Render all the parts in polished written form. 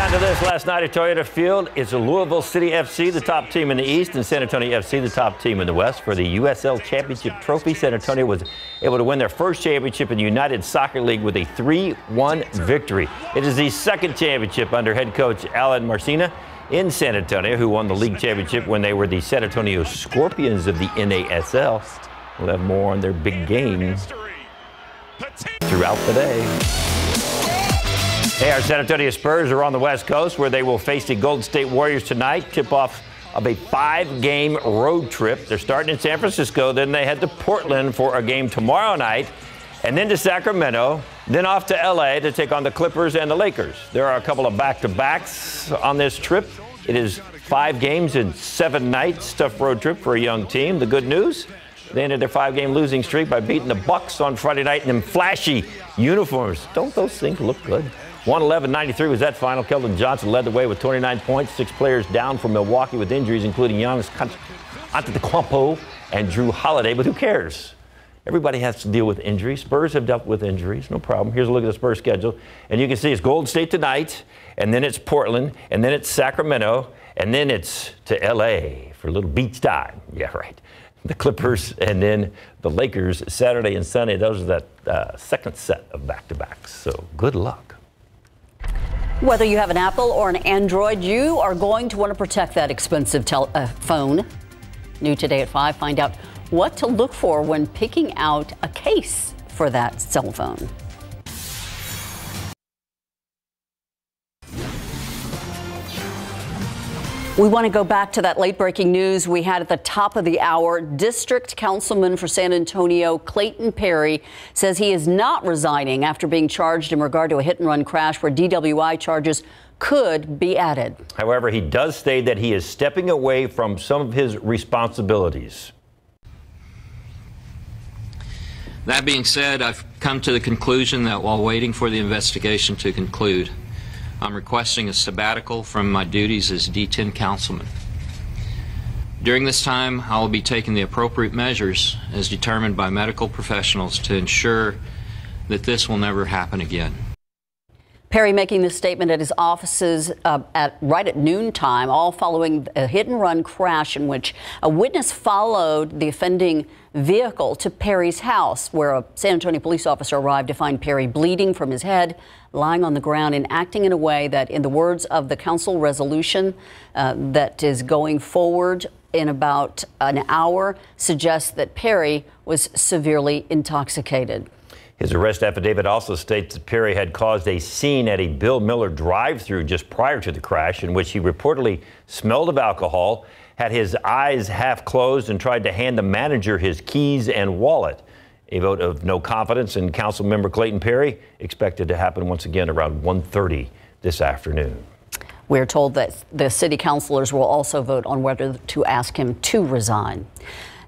down to this last night at Toyota Field. It's Louisville City FC, the top team in the East, and San Antonio FC, the top team in the West. For the USL Championship Trophy, San Antonio was able to win their first championship in the United Soccer League with a 3-1 victory. It is the second championship under head coach Alan Marcina in San Antonio, who won the league championship when they were the San Antonio Scorpions of the NASL. We'll have more on their big game throughout the day. Hey, our San Antonio Spurs are on the West Coast, where they will face the Golden State Warriors tonight. Tip-off of a 5-game road trip. They're starting in San Francisco, then they head to Portland for a game tomorrow night, and then to Sacramento, then off to L.A. to take on the Clippers and the Lakers. There are a couple of back-to-backs on this trip. It is 5 games in 7 nights. Tough road trip for a young team. The good news, they ended their 5-game losing streak by beating the Bucks on Friday night in them flashy uniforms. Don't those things look good? 111-93 was that final. Keldon Johnson led the way with 29 points. 6 players down from Milwaukee with injuries, including Giannis Antetokounmpo and Drew Holiday. But who cares? Everybody has to deal with injuries. Spurs have dealt with injuries, no problem. Here's a look at the Spurs schedule. And you can see it's Golden State tonight, and then it's Portland, and then it's Sacramento, and then it's to L.A. for a little beach time. Yeah, right. The Clippers and then the Lakers Saturday and Sunday. Those are that second set of back-to-backs. So good luck. Whether you have an Apple or an Android, you are going to want to protect that expensive phone. New today at 5, find out what to look for when picking out a case for that cell phone. We want to go back to that late-breaking news we had at the top of the hour. District Councilman for San Antonio, Clayton Perry, says he is not resigning after being charged in regard to a hit-and-run crash where DWI charges could be added. However, he does state that he is stepping away from some of his responsibilities. That being said, I've come to the conclusion that while waiting for the investigation to conclude, I'm requesting a sabbatical from my duties as D10 councilman. During this time, I will be taking the appropriate measures as determined by medical professionals to ensure that this will never happen again. Perry making this statement at his offices right at noontime, all following a hit-and-run crash in which a witness followed the offending vehicle to Perry's house, where a San Antonio police officer arrived to find Perry bleeding from his head, lying on the ground and acting in a way that, in the words of the council resolution that is going forward in about an hour, suggests that Perry was severely intoxicated. His arrest affidavit also states that Perry had caused a scene at a Bill Miller drive-thru just prior to the crash, in which he reportedly smelled of alcohol, had his eyes half closed, and tried to hand the manager his keys and wallet. A vote of no confidence in Council Member Clayton Perry expected to happen once again around 1:30 this afternoon. We're told that the city councilors will also vote on whether to ask him to resign.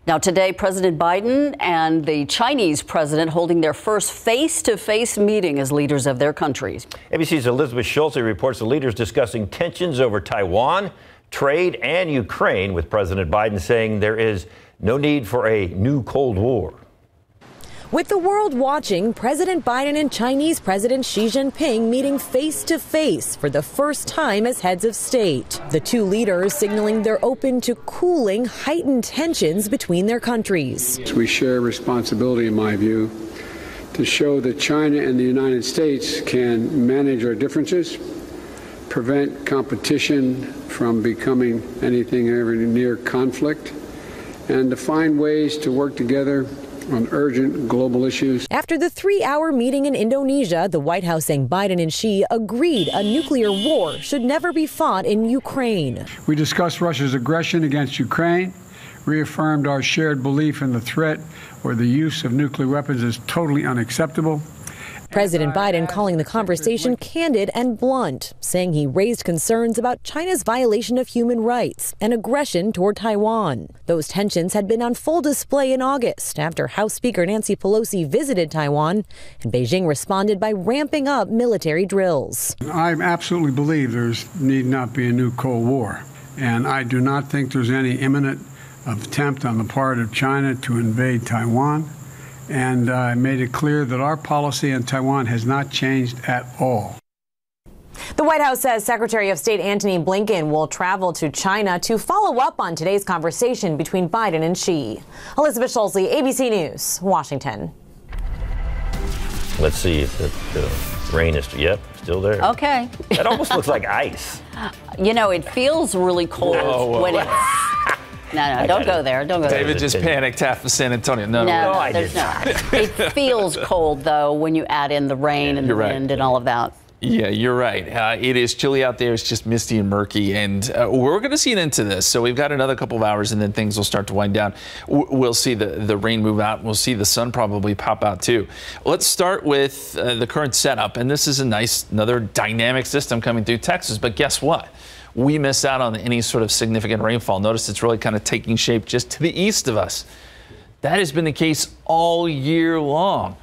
Now, today, President Biden and the Chinese president holding their first face-to-face meeting as leaders of their countries. ABC's Elizabeth Schulte reports the leaders discussing tensions over Taiwan, trade, and Ukraine, with President Biden saying there is no need for a new Cold War. With the world watching, President Biden and Chinese President Xi Jinping meeting face-to-face for the first time as heads of state. The two leaders signaling they're open to cooling heightened tensions between their countries. We share responsibility, in my view, to show that China and the United States can manage our differences, prevent competition from becoming anything ever near conflict, and to find ways to work together on urgent global issues. After the 3-hour meeting in Indonesia, the White House saying Biden and Xi agreed a nuclear war should never be fought in Ukraine. We discussed Russia's aggression against Ukraine, reaffirmed our shared belief in the threat or the use of nuclear weapons is totally unacceptable. President Biden calling the conversation candid and blunt, saying he raised concerns about China's violation of human rights and aggression toward Taiwan. Those tensions had been on full display in August after House Speaker Nancy Pelosi visited Taiwan, and Beijing responded by ramping up military drills. I absolutely believe there need not be a new Cold War, and I do not think there's any imminent attempt on the part of China to invade Taiwan. And I made it clear that our policy on Taiwan has not changed at all. The White House says Secretary of State Antony Blinken will travel to China to follow up on today's conversation between Biden and Xi. Elizabeth Schulze, ABC News, Washington. Let's see if the rain is, still there. Okay. That almost looks like ice. You know, it feels really cold when it's... No, don't go there. Don't go there. David just panicked half of San Antonio. No, there's not. It feels cold, though, when you add in the rain and the wind and all of that. Yeah, you're right. It is chilly out there. It's just misty and murky, and we're going to see an end to this. So we've got another couple of hours, and then things will start to wind down. We'll see the rain move out. We'll see the sun probably pop out, too. Let's start with the current setup, and this is another dynamic system coming through Texas. But guess what? We missed out on any sort of significant rainfall. Notice it's really kind of taking shape just to the east of us. That has been the case all year long.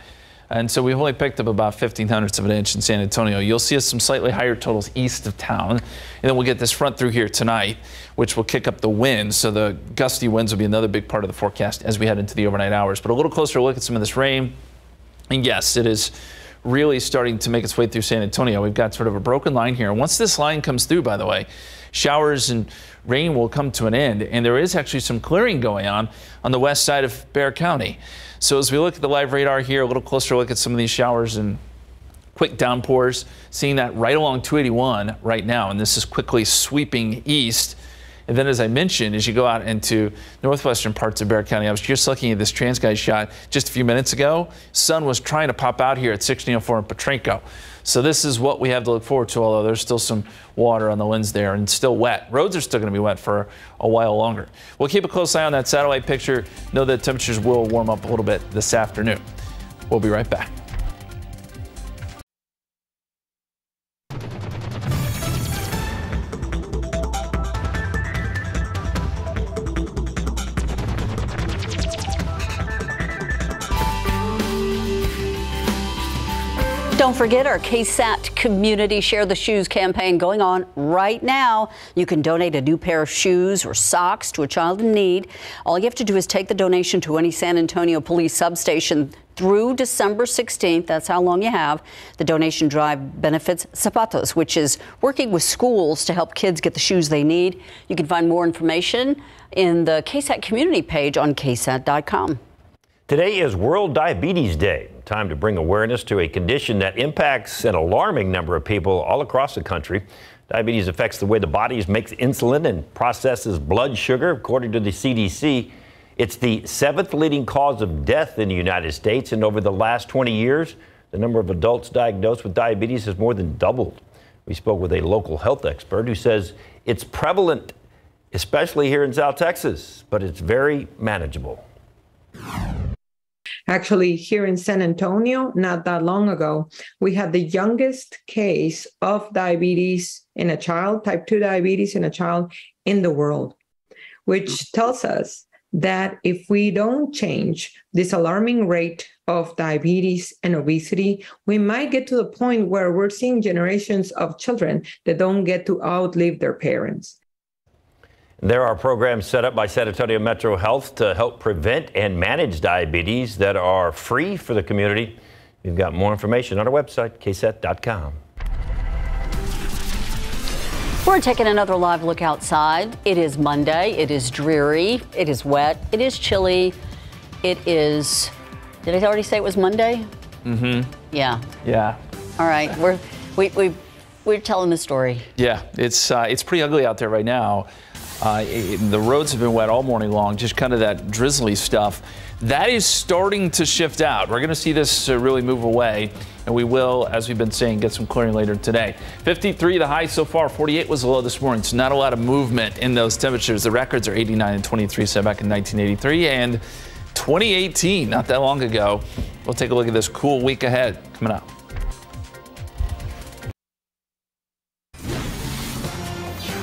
And so we've only picked up about 0.15 of an inch in San Antonio. You'll see some slightly higher totals east of town. And then we'll get this front through here tonight, which will kick up the winds. So the gusty winds will be another big part of the forecast as we head into the overnight hours. But a little closer look at some of this rain. And yes, it is really starting to make its way through San Antonio. We've got sort of a broken line here. And once this line comes through, by the way, showers and rain will come to an end. And there is actually some clearing going on the west side of Bexar County. So as we look at the live radar here, a little closer look at some of these showers and quick downpours, seeing that right along 281 right now. And this is quickly sweeping east. And then, as I mentioned, as you go out into northwestern parts of Bexar County, I was just looking at this TransGuide shot just a few minutes ago. Sun was trying to pop out here at 1604 in Petrenko. So this is what we have to look forward to, although there's still some water on the winds there and still wet. Roads are still going to be wet for a while longer. We'll keep a close eye on that satellite picture. Know that temperatures will warm up a little bit this afternoon. We'll be right back. Don't forget our KSAT Community Share the Shoes campaign going on right now. You can donate a new pair of shoes or socks to a child in need. All you have to do is take the donation to any San Antonio police substation through December 16th. That's how long you have. The donation drive benefits Zapatos, which is working with schools to help kids get the shoes they need. You can find more information in the KSAT community page on KSAT.com. Today is World Diabetes Day, time to bring awareness to a condition that impacts an alarming number of people all across the country. Diabetes affects the way the body makes insulin and processes blood sugar. According to the CDC, it's the 7th leading cause of death in the United States, and over the last 20 years, the number of adults diagnosed with diabetes has more than doubled. We spoke with a local health expert who says it's prevalent, especially here in South Texas, but it's very manageable. Actually, here in San Antonio, not that long ago, we had the youngest case of diabetes in a child, type 2 diabetes in a child in the world, which tells us that if we don't change this alarming rate of diabetes and obesity, we might get to the point where we're seeing generations of children that don't get to outlive their parents. There are programs set up by San Antonio Metro Health to help prevent and manage diabetes that are free for the community. We've got more information on our website, KSAT.com. We're taking another live look outside. It is Monday. It is dreary. It is wet. It is chilly. It is, did I already say it was Monday? Mm-hmm. Yeah. Yeah. All right. We're telling the story. Yeah, it's pretty ugly out there right now. The roads have been wet all morning long, just kind of that drizzly stuff. That is starting to shift out. We're going to see this really move away, and we will, as we've been saying, get some clearing later today. 53 the high so far, 48 was the low this morning, so not a lot of movement in those temperatures. The records are 89 and 23 set back in 1983 and 2018, not that long ago. We'll take a look at this cool week ahead coming up.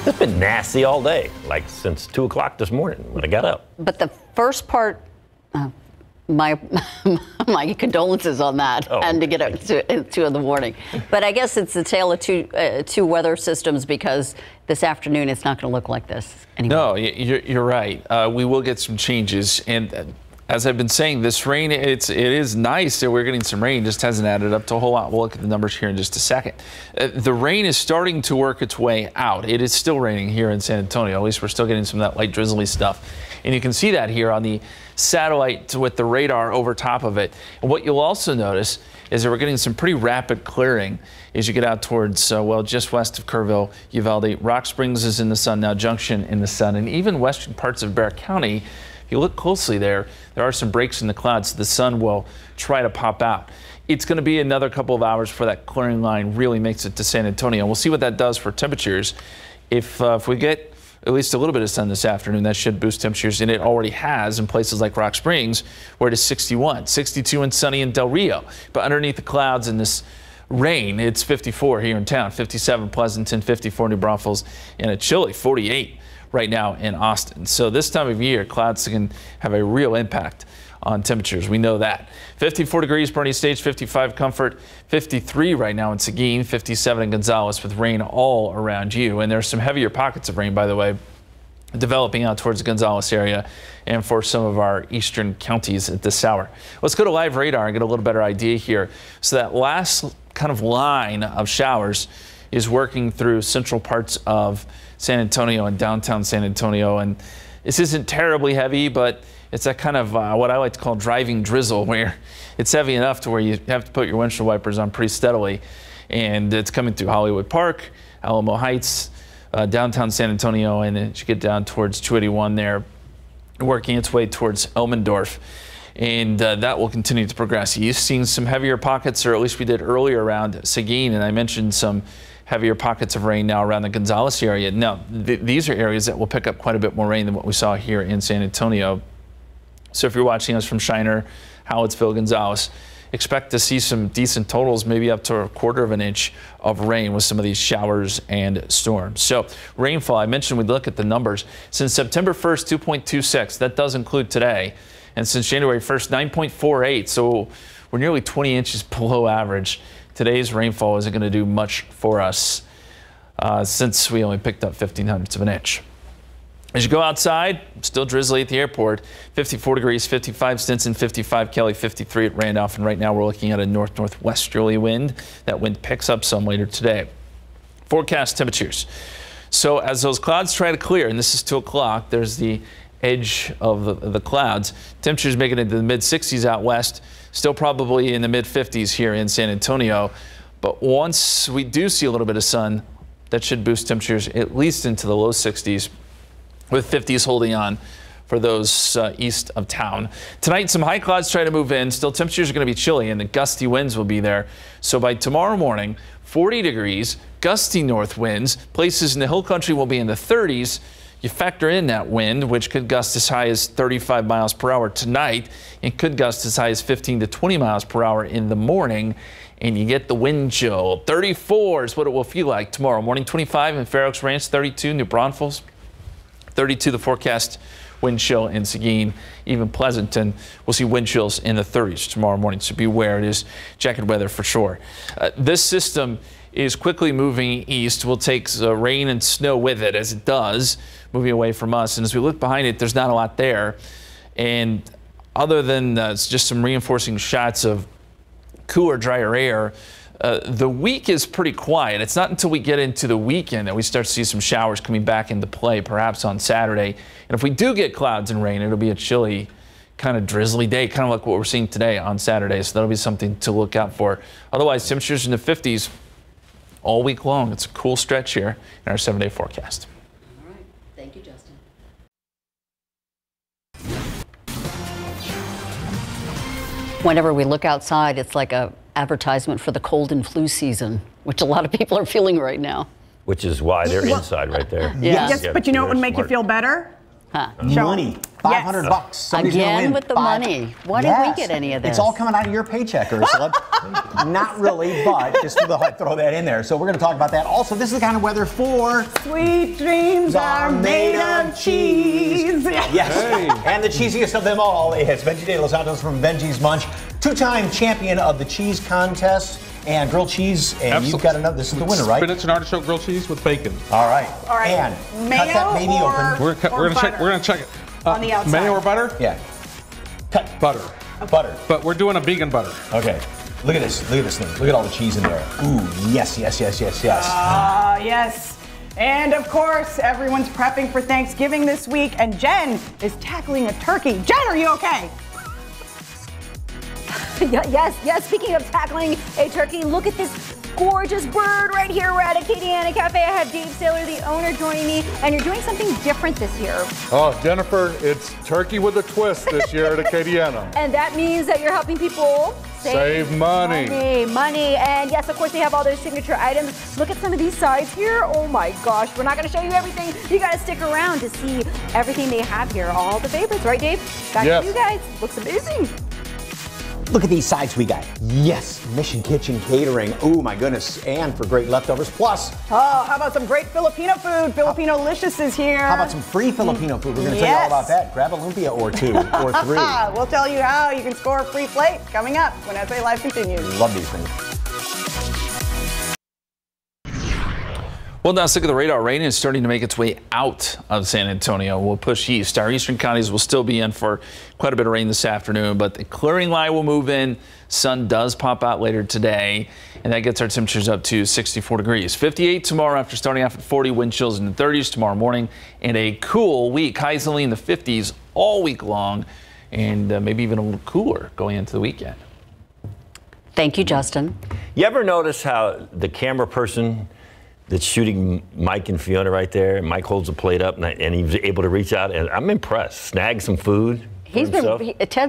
It's been nasty all day, like since 2 o'clock this morning when I got up. But the first part, my condolences on that, and to get up to 2 in the morning. But I guess it's a tale of two weather systems, because this afternoon it's not going to look like this anymore. No, you're right. We will get some changes, and as I've been saying, this rain, it is nice that we're getting some rain, just hasn't added up to a whole lot. We'll look at the numbers here in just a second. The rain is starting to work its way out. It is still raining here in San Antonio. At least we're still getting some of that light drizzly stuff. And you can see that here on the satellite with the radar over top of it. And what you'll also notice is that we're getting some pretty rapid clearing as you get out towards, well, just west of Kerrville, Uvalde. Rock Springs is in the sun now, Junction in the sun, and even western parts of Bexar County. If you look closely there are some breaks in the clouds, so the sun will try to pop out. It's going to be another couple of hours before that clearing line really makes it to San Antonio. We'll see what that does for temperatures. If we get at least a little bit of sun this afternoon, that should boost temperatures, and it already has in places like Rock Springs, where it is 61, 62 and sunny in Del Rio. But underneath the clouds and this rain, it's 54 here in town, 57 Pleasanton, 54 New Braunfels, and a chilly 48 right now in Austin. So this time of year, clouds can have a real impact on temperatures. We know that. 54 degrees, Bernie Stage, 55 Comfort, 53 right now in Seguin, 57 in Gonzales with rain all around you. And there's some heavier pockets of rain, by the way, developing out towards the Gonzales area and for some of our eastern counties at this hour. Let's go to live radar and get a little better idea here. So that last kind of line of showers is working through central parts of San Antonio and downtown San Antonio. And this isn't terribly heavy, but it's that kind of what I like to call driving drizzle, where it's heavy enough to where you have to put your windshield wipers on pretty steadily. And it's coming through Hollywood Park, Alamo Heights, downtown San Antonio, and as you get down towards 281 there, working its way towards Elmendorf. And that will continue to progress. You've seen some heavier pockets, or at least we did earlier around Seguin, and I mentioned some heavier pockets of rain now around the Gonzales area. Now, these are areas that will pick up quite a bit more rain than what we saw here in San Antonio. So if you're watching us from Shiner, Hallettsville, Gonzales, expect to see some decent totals, maybe up to 1/4 of an inch of rain with some of these showers and storms. So rainfall, I mentioned we'd look at the numbers. Since September 1st, 2.26, that does include today. And since January 1st, 9.48, so we're nearly 20 inches below average. Today's rainfall isn't going to do much for us since we only picked up 0.15 of an inch. As you go outside, still drizzly at the airport, 54 degrees, 55 Stinson, 55 Kelly, 53 at Randolph, and right now we're looking at a north-northwesterly wind. That wind picks up some later today. Forecast temperatures. So as those clouds try to clear, and this is 2 o'clock, there's the edge of the clouds. Temperatures making it into the mid-60s out west, still probably in the mid-50s here in San Antonio. But once we do see a little bit of sun, that should boost temperatures at least into the low 60s, with 50s holding on for those east of town. Tonight, some high clouds try to move in. Still, temperatures are going to be chilly, and the gusty winds will be there. So by tomorrow morning, 40 degrees, gusty north winds. Places in the hill country will be in the 30s. You factor in that wind, which could gust as high as 35 miles per hour tonight, and could gust as high as 15 to 20 miles per hour in the morning. And you get the wind chill. 34 is what it will feel like tomorrow morning. 25 in Fair Oaks Ranch, 32 New Braunfels, 32 the forecast wind chill in Seguin. Even Pleasanton, we'll see wind chills in the 30s tomorrow morning. So beware, it is jacket weather for sure. This system is quickly moving east. Will take rain and snow with it as it does, moving away from us. And as we look behind it, there's not a lot there. And other than just some reinforcing shots of cooler, drier air, the week is pretty quiet. It's not until we get into the weekend that we start to see some showers coming back into play, perhaps on Saturday. And if we do get clouds and rain, it'll be a chilly, kind of drizzly day, kind of like what we're seeing today on Saturday. So that'll be something to look out for. Otherwise, temperatures in the 50s all week long. It's a cool stretch here in our 7-day forecast. All right. Thank you, Justin. Whenever we look outside, it's like a advertisement for the cold and flu season, which a lot of people are feeling right now. Which is why they're inside right there. Yeah. Yes, but you know what would make you feel better? Huh. Money. $500. Somebody's gonna Again win. with the money. Why did we get any of this? It's all coming out of your paycheck, Ursula. Not really, but just to throw that in there. So we're going to talk about that. Also, this is the kind of weather for Sweet dreams are made of cheese. Yes. Hey. And the cheesiest of them all is Benji de Los Santos from Benji's Munch, 2-time champion of the cheese contest and grilled cheese. And Absolutely. You've got another. This is the winner, right? Spinach and artichoke grilled cheese with bacon. All right. All right. And Mayo cut that baby or open. We're gonna check it. on the outside. Mayo or butter? Yeah. Cut. Butter. Butter. But we're doing a vegan butter. Okay. Look at this. Look at this thing. Look at all the cheese in there. Ooh, yes, yes, yes, yes, yes. Yes. And of course, everyone's prepping for Thanksgiving this week, and Jen is tackling a turkey. Jen, are you okay? Yes. Speaking of tackling a turkey, look at this gorgeous bird right here. We're at a Acadiana Cafe. I have Dave Saylor, the owner, joining me, and you're doing something different this year. Oh, Jennifer, it's turkey with a twist this year at Acadiana. And that means that you're helping people save money. Money. And yes, of course, they have all those signature items. Look at some of these sides here. Oh my gosh, we're not going to show you everything. You got to stick around to see everything they have here. All the favorites, right, Dave? Back to you guys. Looks amazing. Look at these sides we got. Yes, Mission Kitchen Catering. Oh my goodness, and for great leftovers. Plus, how about some great Filipino food? Filipino-licious is here. How about some free Filipino food? We're going to tell you all about that. Grab a lumpia or two or three. We'll tell you how you can score a free plate coming up when SA Live continues. Love these things. Well, now let's look at the radar. Rain is starting to make its way out of San Antonio. We'll push east. Our eastern counties will still be in for quite a bit of rain this afternoon, but the clearing line will move in. Sun does pop out later today, and that gets our temperatures up to 64 degrees. 58 tomorrow after starting off at 40, wind chills in the 30s tomorrow morning, and a cool week. Highs only in the 50s all week long, and maybe even a little cooler going into the weekend. Thank you, Justin. You ever notice how the camera person that's shooting Mike and Fiona right there, and Mike holds the plate up and he was able to reach out, and I'm impressed. Snag some food. Ted's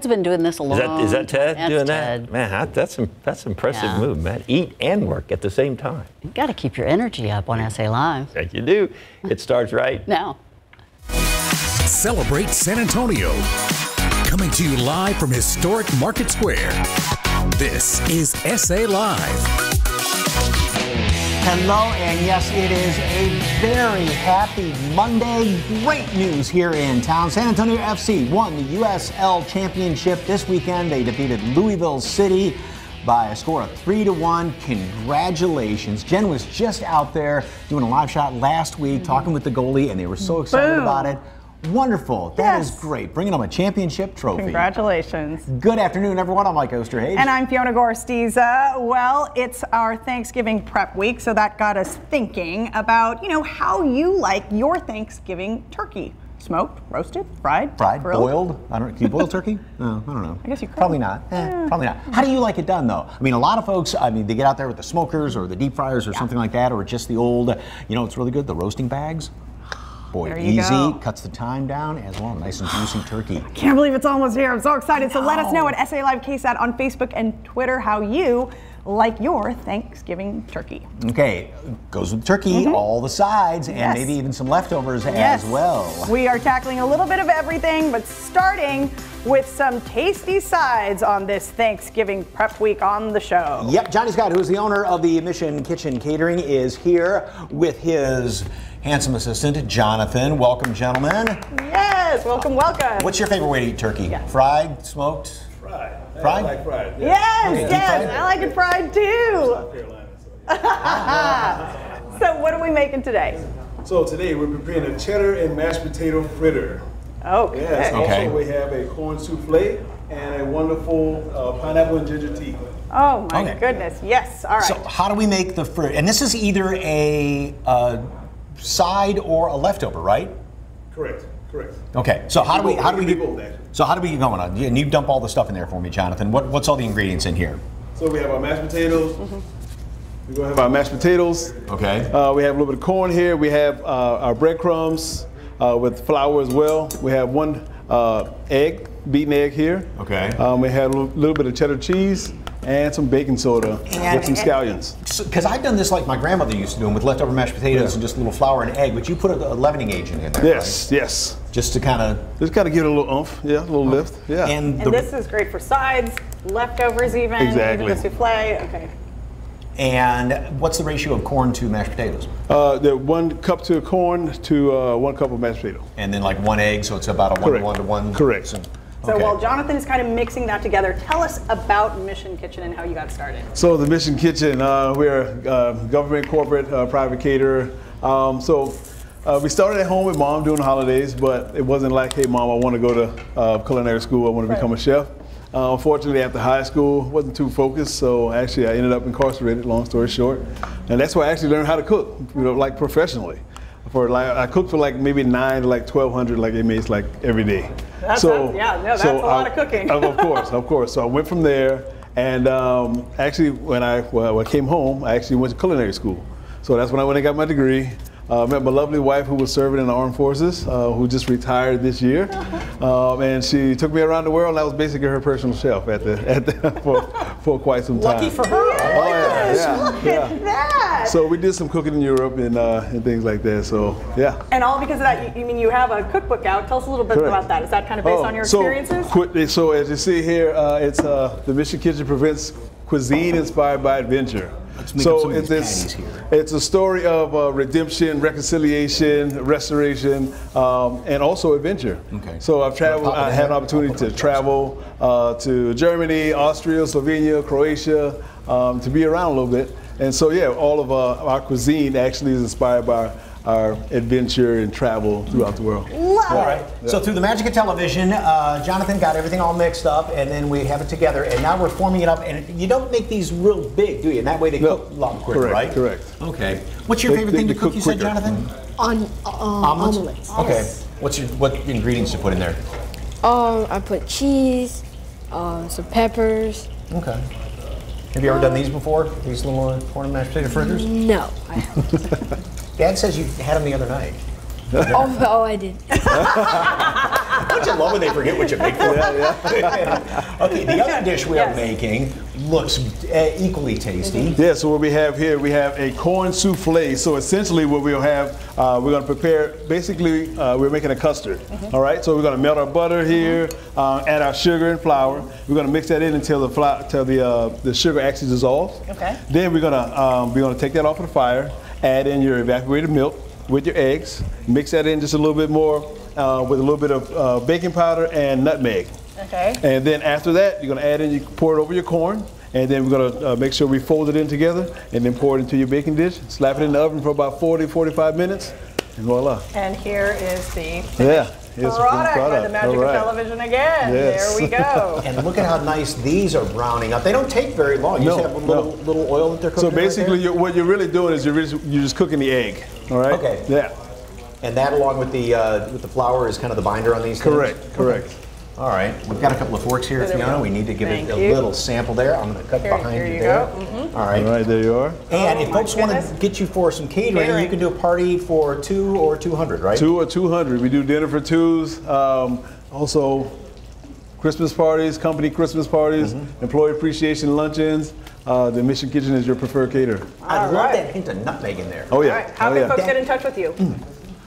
been doing this a long Is that Ted doing Ted. that? Man, that's impressive move, man. Eat and work at the same time. You got to keep your energy up on SA Live. Yes, you do. It starts right now. Celebrate San Antonio. Coming to you live from historic Market Square. This is SA Live. Hello, and yes, it is a very happy Monday. Great news here in town. San Antonio FC won the USL Championship this weekend. They defeated Louisville City by a score of 3-1. Congratulations. Jen was just out there doing a live shot last week, talking with the goalie, and they were so excited about it. Wonderful. That is great. Bringing home a championship trophy. Congratulations. Good afternoon, everyone. I'm Mike Osterhage. And I'm Fiona Gorstiza. Well, it's our Thanksgiving prep week, so that got us thinking about, how you like your Thanksgiving turkey. Smoked, roasted, fried, grilled? Boiled. Can you boil turkey? No, I don't know. I guess you could. Probably not. Probably not. How do you like it done, though? I mean, a lot of folks, they get out there with the smokers or the deep fryers or something like that, or just the old, it's really good, the roasting bags. Boy, easy, cuts the time down as well. Nice and juicy turkey. I can't believe it's almost here. I'm so excited. So let us know at SA Live KSAT on Facebook and Twitter how you like your Thanksgiving turkey. Okay, goes with turkey, all the sides, and maybe even some leftovers as well. We are tackling a little bit of everything, but starting with some tasty sides on this Thanksgiving prep week on the show. Yep, Johnny Scott, who is the owner of the Mission Kitchen Catering, is here with his handsome assistant, Jonathan. Welcome, gentlemen. Yes, welcome. What's your favorite way to eat turkey? Fried, smoked? Fried. Fried? I like fried. Yes, I like it fried too. So what are we making today? So today we're preparing a cheddar and mashed potato fritter. Okay. Yes, also we have a corn souffle and a wonderful pineapple and ginger tea. Oh my goodness, yes, all right. So how do we make the fritter? And this is either a side or a leftover, right? Correct. Okay, so how do we get both, actually. So how do we get going on? And you dump all the stuff in there for me, Jonathan. What's all the ingredients in here? So we have our mashed potatoes. We're gonna have our mashed potatoes. Okay. We have a little bit of corn here. We have our breadcrumbs with flour as well. We have one egg, beaten egg here. Okay. We have a little bit of cheddar cheese and some baking soda with some scallions. Because I've done this like my grandmother used to do them with leftover mashed potatoes and just a little flour and egg, but you put a leavening agent in there, Yes, right? yes. Just to kind of give it a little oomph, a little lift, And this is great for sides, leftovers even, Exactly. even the souffle, okay. And what's the ratio of corn to mashed potatoes? The 1 cup to corn to 1 cup of mashed potato. And then like 1 egg, so it's about a 1 to 1. Correct. So while Jonathan is kind of mixing that together, tell us about Mission Kitchen and how you got started. So the Mission Kitchen, we're a government, corporate, private caterer. So We started at home with Mom during the holidays, but it wasn't like, hey, Mom, I want to go to culinary school. I want to become a chef. Unfortunately, after high school, wasn't too focused, so actually I ended up incarcerated, long story short. And that's where I actually learned how to cook, like professionally. I cooked for like maybe 900 to like 1,200 like inmates like every day. That's a lot of cooking. Of course. So I went from there, and actually when I came home, I actually went to culinary school. So that's when I went and got my degree. Met my lovely wife who was serving in the armed forces, who just retired this year, and she took me around the world. And I was basically her personal chef for quite some time. Lucky for her. Look at that. So we did some cooking in Europe and things like that. So yeah. And all because of that, you mean you have a cookbook out? Tell us a little bit about that. Is that kind of based on your experiences? So as you see here, it's the Mission Kitchen presents cuisine inspired by adventure. So it's a story of redemption, reconciliation, restoration, and also adventure. Okay. So I've traveled. I had an opportunity to travel to Germany, Austria, Slovenia, Croatia, to be around a little bit. And so yeah, all of our cuisine actually is inspired by our adventure and travel throughout the world. All right. Yeah. So through the magic of television, Jonathan got everything all mixed up, and then we have it together, and now we're forming it up. And you don't make these real big, do you? And that way they cook a lot quicker, right? Correct. Okay. What's your favorite thing to cook? You said, Jonathan? Omelets. Okay. Yes. What ingredients you put in there? I put cheese, some peppers. Okay. Have you ever done these before? These little corn and mashed potato fritters? No, I haven't. Dad says you had them the other night. Oh, I did. Don't you love when they forget what you make for them? Yeah. Okay, the other dish we are making looks equally tasty. Yeah, so what we have here, we have a corn souffle. So essentially what we'll have, we're going to prepare, basically we're making a custard. All right, so we're going to melt our butter here, add our sugar and flour. We're going to mix that in until the sugar actually dissolves. Okay. Then we're going to take that off of the fire, add in your evaporated milk with your eggs, mix that in just a little bit more with a little bit of baking powder and nutmeg. Okay. And then after that, you're going to add in, you pour it over your corn, and then we're going to make sure we fold it in together, and then pour it into your baking dish, slap it in the oven for about 40-45 minutes, and voila. And here is the product by the magic of television again. Yes. There we go. And look at how nice these are browning up. They don't take very long. You just have a little oil that they're cooking. So basically, what you're really doing is you're just cooking the egg. All right. Okay. Yeah. And that, along with the flour, is kind of the binder on these things. Correct. Okay. All right, we've got a couple of forks here, Fiona. We need to give it a little sample there. I'm going to cut behind you there. All right. All right, there you are. And if folks want to get you for some catering, you can do a party for 2 or 200, right? 2 or 200. We do dinner for twos. Also, Christmas parties, company Christmas parties, employee appreciation luncheons. The Mission Kitchen is your preferred caterer. I love that hint of nutmeg in there. Oh yeah. All right. How can folks get in touch with you?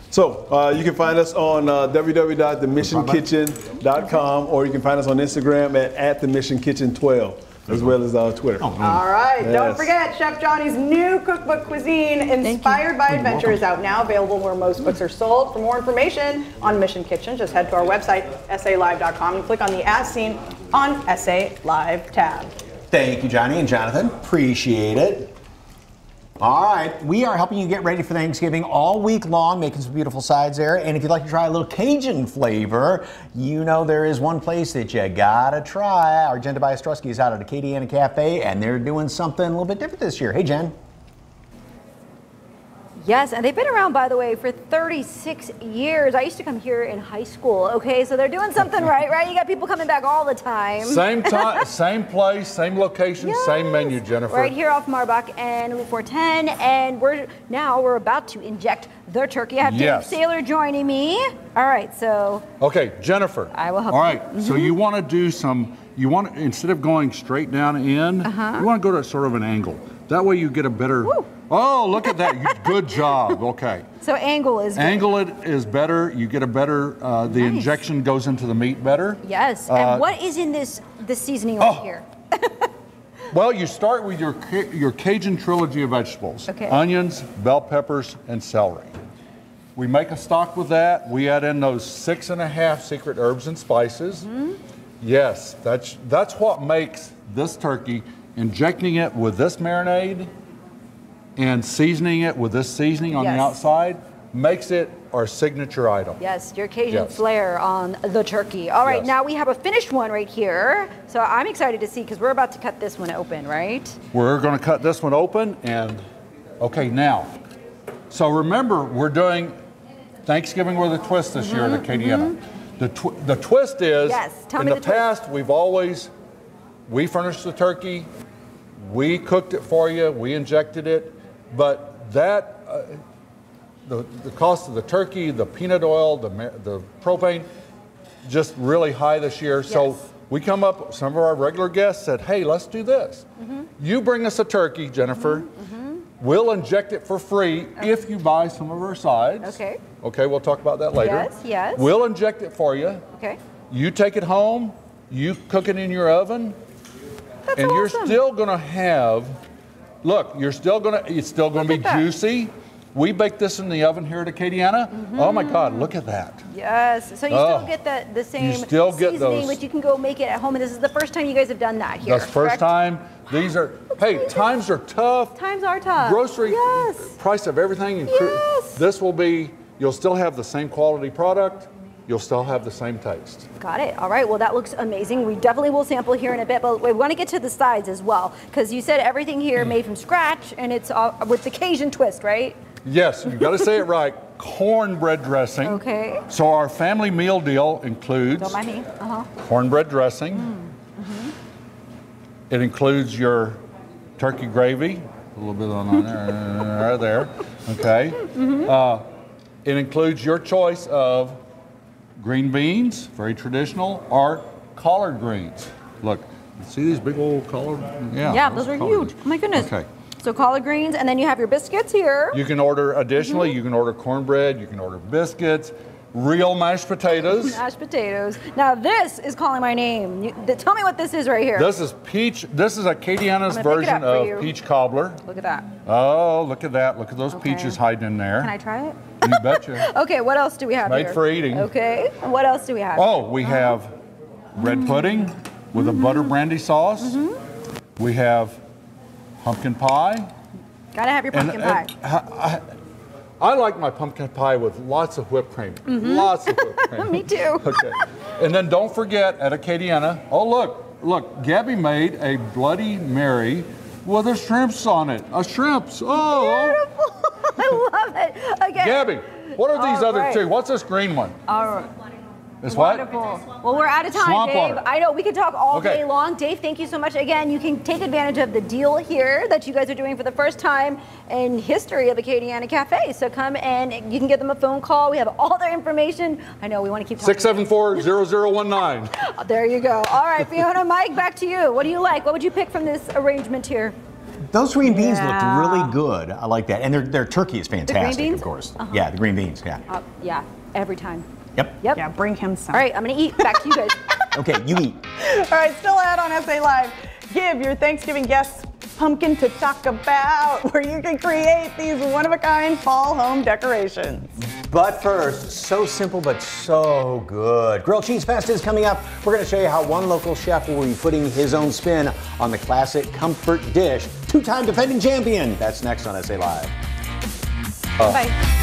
So you can find us on www.themissionkitchen.com, or you can find us on Instagram at themissionkitchen12, as well as Twitter. All right. Yes. Don't forget, Chef Johnny's new cookbook, Cuisine Inspired by Adventure, is out now, available where most books are sold. For more information on Mission Kitchen, just head to our website, salive.com, and click on the As Seen on SA Live tab. Thank you, Johnny and Jonathan. Appreciate it. All right, we are helping you get ready for Thanksgiving all week long, making some beautiful sides there. And if you'd like to try a little Cajun flavor, you know there is one place that you gotta try. Our Jen Tobias Strusky is out at Acadiana Cafe, and they're doing something a little bit different this year. Hey, Jen. Yes, and they've been around, by the way, for 36 years. I used to come here in high school, okay? So they're doing something right? You got people coming back all the time. Same time, same place, same location, same menu, Jennifer. Right here off Marbach and Loop 410, and we're about to inject the turkey. I have Dave Saylor joining me. All right, so. Okay, Jennifer. I will help you. All right, so you want to do instead of going straight down in, you want to go to sort of an angle. That way you get a better. Woo. Oh, look at that. Good job. Okay. So angle is good. Angle it is better. You get a better, the injection goes into the meat better. Yes. And what is in this seasoning right here? Well, you start with your Cajun trilogy of vegetables. Okay. Onions, bell peppers, and celery. We make a stock with that. We add in those 6.5 secret herbs and spices. Yes, that's what makes this turkey. Injecting it with this marinade and seasoning it with this seasoning on the outside, makes it our signature item. Yes, your Cajun flair on the turkey. All right, now we have a finished one right here. So I'm excited to see because we're about to cut this one open, right? We're going to cut this one open and, okay, now. So remember, we're doing Thanksgiving with a twist this year at Acadiana. The twist is, in the past, we furnished the turkey, we cooked it for you, we injected it, but that, the cost of the turkey, the peanut oil, the propane, just really high this year. So we come up, some of our regular guests said, hey, let's do this. You bring us a turkey, Jennifer. We'll inject it for free if you buy some of our sides. Okay. Okay, we'll talk about that later. Yes. We'll inject it for you. Okay. You take it home, you cook it in your oven, That's and you're awesome. still gonna have, look, it's still gonna be juicy. We bake this in the oven here at Acadiana. Oh my God, look at that. Yes, so you still get the same seasoning, but you can go make it at home. And this is the first time you guys have done that here. That's the first time. These are, hey, times are tough. Times are tough. Grocery price of everything. This will be, you'll still have the same quality product. You'll still have the same taste. Got it. All right. Well, that looks amazing. We definitely will sample here in a bit, but we want to get to the sides as well, because you said everything here made from scratch, and it's with the Cajun twist, right? Yes, you got to say it right. Cornbread dressing. Okay. So our family meal deal includes Don't mind me. cornbread dressing. It includes your turkey gravy, a little bit on there. Okay. It includes your choice of green beans, very traditional, or collard greens. Look, see these big old collard? Yeah, those are huge. Oh my goodness. Okay. So collard greens, and then you have your biscuits here. You can order, additionally, you can order cornbread, you can order biscuits, real mashed potatoes. Mashed potatoes. Now this is calling my name. Tell me what this is right here. This is Acadiana's version of peach cobbler. Look at that. Oh, look at that. Look at those peaches hiding in there. Can I try it? You betcha. Okay, what else do we have here? Made for eating. Okay, and what else do we have? Oh, we have red pudding with a butter brandy sauce. We have pumpkin pie. Gotta have your pumpkin pie. I like my pumpkin pie with lots of whipped cream. Lots of whipped cream. Me too. Okay. And then don't forget at Acadiana, oh look, Gabby made a Bloody Mary with a shrimps on it. A shrimps. Oh. Beautiful. I love it. Okay. Gabby, what are these other two? What's this green one? All right. It's what? Wonderful. Well, we're out of time, Swamp Dave. water. I know we could talk all day long. Dave, thank you so much. Again, you can take advantage of the deal here that you guys are doing for the first time in history of Acadiana Cafe. So come and you can give them a phone call. We have all their information. I know we want to keep talking. 674-0019. There you go. All right, Fiona, Mike, back to you. What do you like? What would you pick from this arrangement here? Those green beans looked really good. I like that. And their turkey is fantastic, the green beans? of course. Yeah, the green beans, Yeah, every time. Yep. Yeah, bring him some. All right, I'm going to eat. Back to you guys. Okay, you eat. All right, still ahead on SA Live. Give your Thanksgiving guests pumpkin to talk about, where you can create these one-of-a-kind fall home decorations. But first, so simple but so good. Grilled Cheese Fest is coming up. We're going to show you how one local chef will be putting his own spin on the classic comfort dish. Two-time defending champion. That's next on SA Live. Bye.